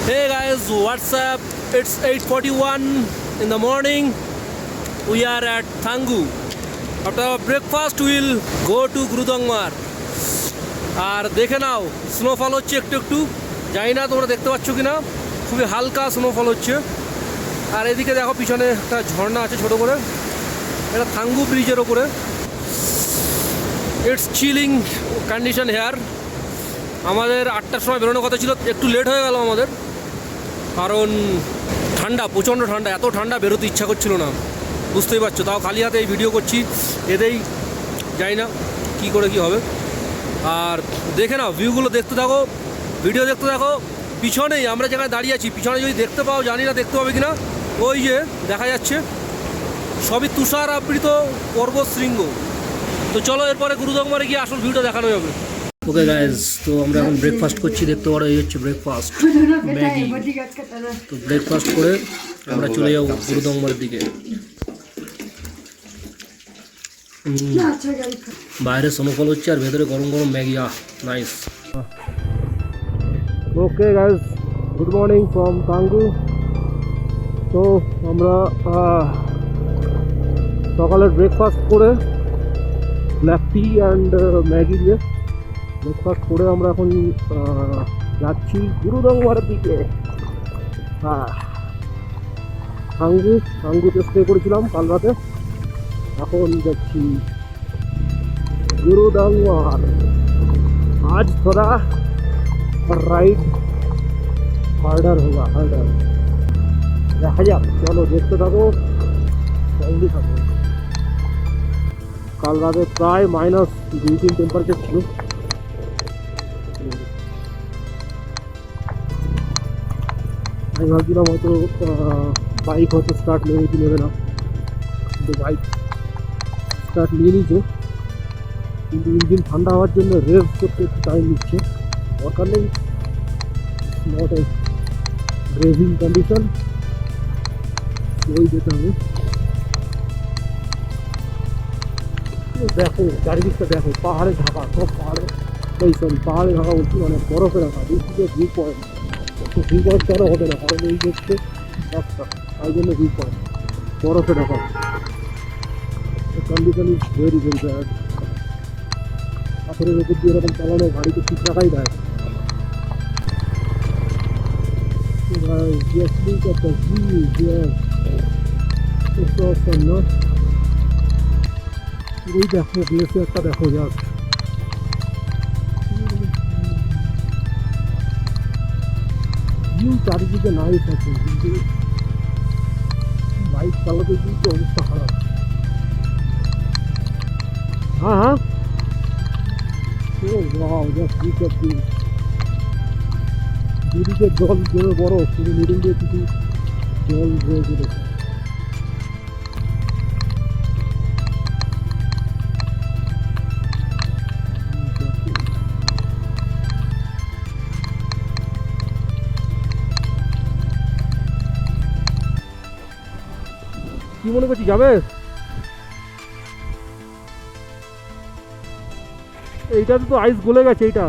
Hey guys, what's up? It's 8:41 in the morning. We are at Thangu. After our breakfast, we'll go to gurudongmar. আর দেখে নাও snowfall হচ্ছে একটু একটু, জানি না তোমরা দেখতে পাচ্ছ কি না, খুবই হালকা স্নোফল হচ্ছে। আর এদিকে দেখো পিছনে একটা ঝর্ণা আছে ছোটো করে, এটা থাঙ্গু ব্রিজের ওপরে। It's chilling condition here. আমাদের 8টার সময় বেরোনোর কথা ছিল, একটু লেট হয়ে গেল আমাদের, কারণ ঠান্ডা, প্রচণ্ড ঠান্ডা, এত ঠান্ডা বেরোতে ইচ্ছা করছিল না, বুঝতেই পারছো। তাও খালি হাতে এই ভিডিও করছি, এতেই জানি না কী করে কী হবে। আর দেখে নাও ভিউগুলো, দেখতে থাকো, ভিডিও দেখতে থাকো। পিছনেই আমরা যেখানে দাঁড়িয়ে আছি, পিছনে যদি দেখতে পাও, জানি না দেখতে পাবে কিনা, ওই যে দেখা যাচ্ছে সবই তুষার আবৃত পর্বত শৃঙ্গ। তো চলো এরপরে গুরুদংমারে গিয়ে আসল ভিউটা দেখানো যাবে। ওকে গাইজ, তো আমরা এখন ব্রেকফাস্ট করছি, দেখতে পারো এই হচ্ছে ব্রেকফাস্ট, ম্যাগি। তো ব্রেকফাস্ট করে আমরা চলে যাবো গুরুদংমারের দিকে। বাইরে স্নোফল হচ্ছে আর ভেতরে গরম গরম Maggi, nice. Okay guys, good morning from Thangu. তো আমরা সকালের ব্রেকফাস্ট করে ব্ল্যাক টি অ্যান্ড ম্যাগি দিয়ে ব্রেকফাস্ট করে আমরা এখন যাচ্ছি গুরুদংমারের দিকে। থাঙ্গুতে স্টে করেছিলাম কাল রাতে, এখন যাচ্ছি गुरुदंगमार। आज थोड़ा राइड हार्डर होगा, हार्डर দেখা যাক। চলো দেখতে থাকো, সঙ্গে থাকো। কাল রাতে প্রায় -2-3 টেম্পারেচার ছিল। আমি ভাবছিলাম হয়তো বাইক হয়তো স্টার্ট নেবে না, কিন্তু বাইক স্টার্ট নিয়ে নিয়েছে, কিন্তু ইঞ্জিন ঠান্ডা হওয়ার জন্য রেভ করতে একটু টাইম নিচ্ছে। দরকার নেই, নট এ রেভিং কন্ডিশন, ওই যেতে হবে। দেখো চারিদিকটা দেখো, পাহাড়ে ঢাকা, সব পাহাড়ে, এই সরি পাহাড়ে ঢাকা বলছি, মানে বরফে ঢাকা। দিকে ভিউ পয়েন্ট, ভিউ পয়েন্ট কেন হবে না, কারণ এই হচ্ছে রাস্তা, তাই জন্য ভিউ পয়েন্ট, বরফে Dhaka. Condition is very very bad. পাথরের ওপর দিয়ে এরকম চালানো গাড়িকে ঠিক রাখাই দেয়। ওই দেখো গ্লেসিয়ারটা দেখো, যাক ভিউ চারিদিকে নাইস আছে, কিন্তু বাইক চালাতে কিন্তু অবস্থা খারাপ। হ্যাঁ, দুদিকে জল জমে বড়, শুধু মিডিল দিয়ে কিছু জল রয়ে চলেছে। কি মনে করছি যাবে? এইটাতে তো আইস গলে গেছে এইটা।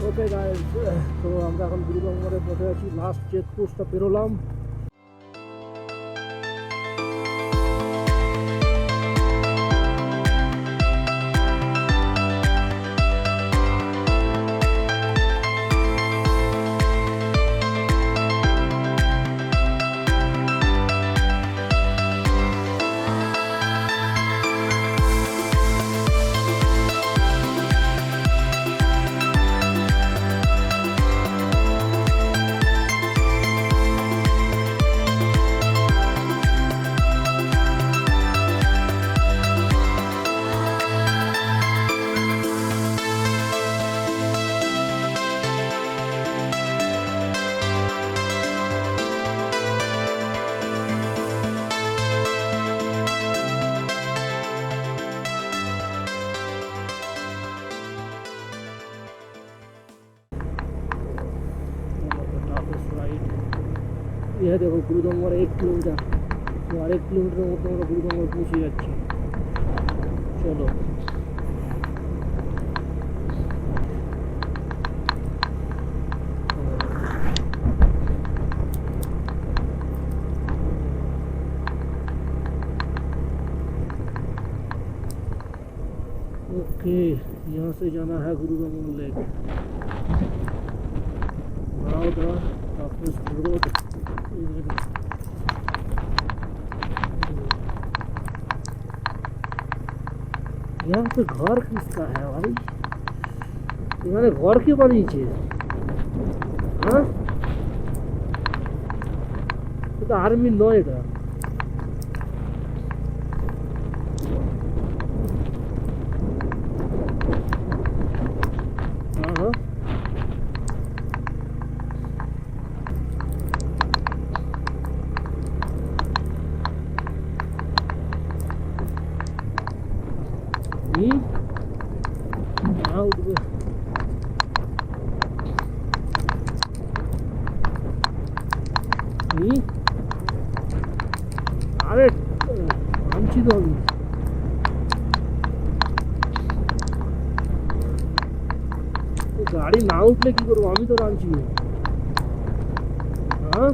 ওকে গাইস, তো আমরা এখন গুরুদংমারে পৌঁছে আছি, লাস্ট চেকপোস্টটা পেরোলাম। यह देखो गुरुदोंगमार 1 किलोमीटर, तो 1.5 किलोमीटर মধ্যে আমরা গুরুদোংমার পৌঁছে যাচ্ছি। চলো ओके, यहाँ से जाना है Gurudongmar lake. Now the road यहाँ पे घर किसका है भाई? এখানে ঘর কে বানিয়েছে? হ্যাঁ, এটা আর্মি নয়, এটা আরে নামছি তো আমি। গাড়ি না উঠলে কি করবো, আমি তো নামছি। হ্যাঁ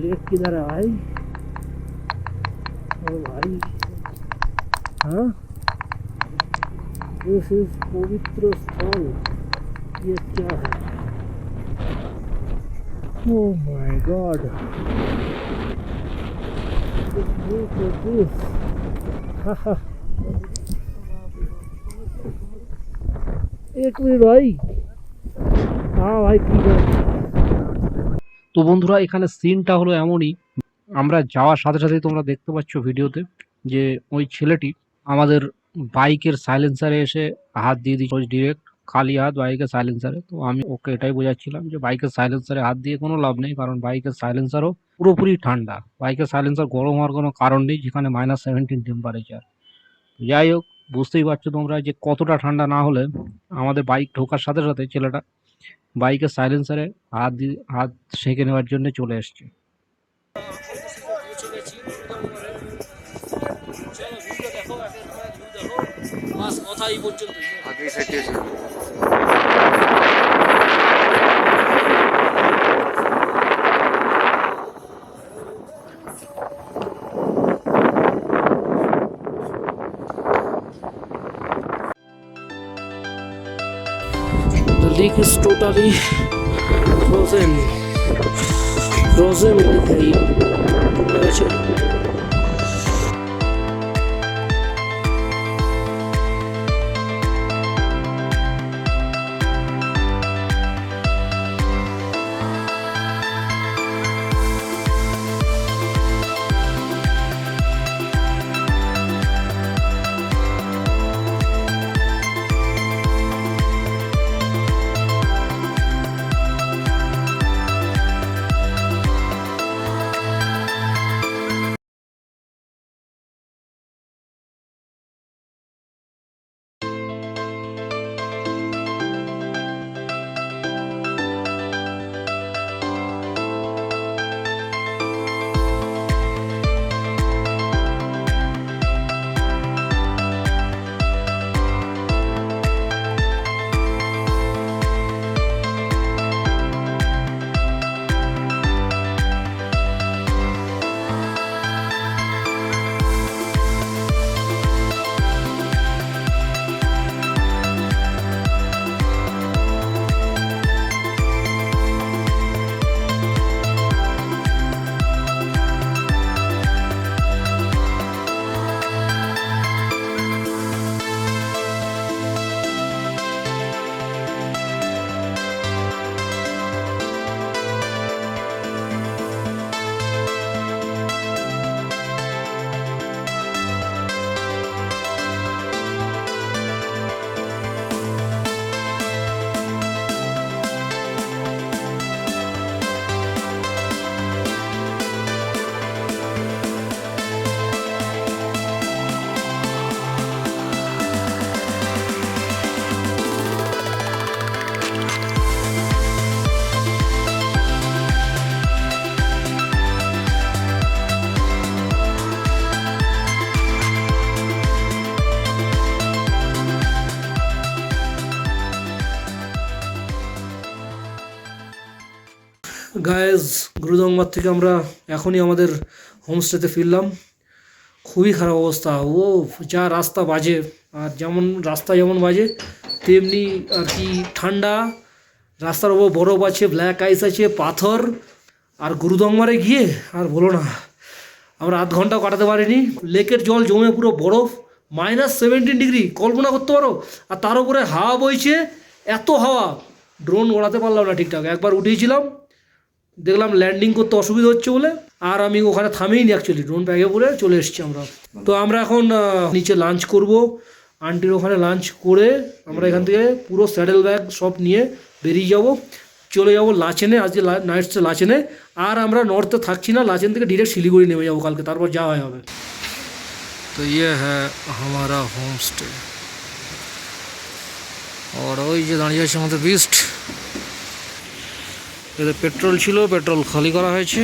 लेक किधर है भाई? ओ भाई, हाँ, दिस इज पवित्र स्थल। ये क्या है? Oh my God, look at this. एक मिनट भाई, हाँ भाई ठीक है। তো বন্ধুরা, এখানে সিনটা হলো এমনই, আমরা যাওয়ার সাথে সাথেই তোমরা দেখতে পাচ্ছ ভিডিওতে যে ওই ছেলেটি আমাদের বাইকের সাইলেন্সারে এসে হাত দিয়ে দিচ্ছে ডিরেক্ট, খালি হাত বাইকের সাইলেন্সারে। তো আমি ওকে এটাই বোঝাচ্ছিলাম যে বাইকের সাইলেন্সারে হাত দিয়ে কোনো লাভ নেই, কারণ বাইকের সাইলেন্সারও পুরোপুরি ঠান্ডা। বাইকের সাইলেন্সার গরম হওয়ার কোনো কারণ নেই, যেখানে -17 টেম্পারেচার। যাই হোক, বুঝতেই পারছো তোমরা যে কতটা ঠান্ডা না হলে আমাদের বাইক ঢোকার সাথে সাথে ছেলেটা বাইকের সাইলেন্সারে হাত সেঁকে নেওয়ার জন্য চলে এসছে। The lake is totally frozen दिखाई। গায়েস গুরুদংমার থেকে আমরা এখনই আমাদের হোমস্টেতে ফিরলাম। খুবই খারাপ অবস্থা, ও যা রাস্তা বাজে, আর যেমন রাস্তা যেমন বাজে তেমনি আর কি ঠান্ডা, রাস্তার ওপর বরফ আছে, ব্ল্যাক আইস আছে, পাথর। আর গুরুদংমারে গিয়ে আর বলো না, আমরা আধ ঘন্টাও কাটাতে পারিনি। লেকের জল জমে পুরো বরফ, -17 ডিগ্রি, কল্পনা করতে পারো। আর তার উপরে হাওয়া বইছে, এত হাওয়া, ড্রোন ওড়াতে পারলাম না ঠিকঠাক। একবার উঠেছিলাম, দেখলাম ল্যান্ডিং করতে অসুবিধা হচ্ছে বলে আর আমি ওখানে থামিনি, অ্যাকচুয়ালি ড্রোন ব্যাগে বলে চলে এসেছি আমরা। তো আমরা এখন নিচে লাঞ্চ করব, আন্টির ওখানে লাঞ্চ করে আমরা এখান থেকে পুরো স্যাডেল ব্যাগ সব নিয়ে বেরিয়ে যাব, চলে যাব লাচেনে। আজকে নাইট স্টে লাচেনে। আর আমরা নর্থে থাকছি না, লাচেন থেকে ডিরেক্ট শিলিগুড়ি নেমে যাবো কালকে, তারপর যাওয়া হবে। তো ইয়ে হ্যাঁ हमारा হোম স্টে। আর ওই যে দাঁড়িয়ে আছে আমাদের বিস্ট, এদের পেট্রোল ছিল, পেট্রোল খালি করা হয়েছে।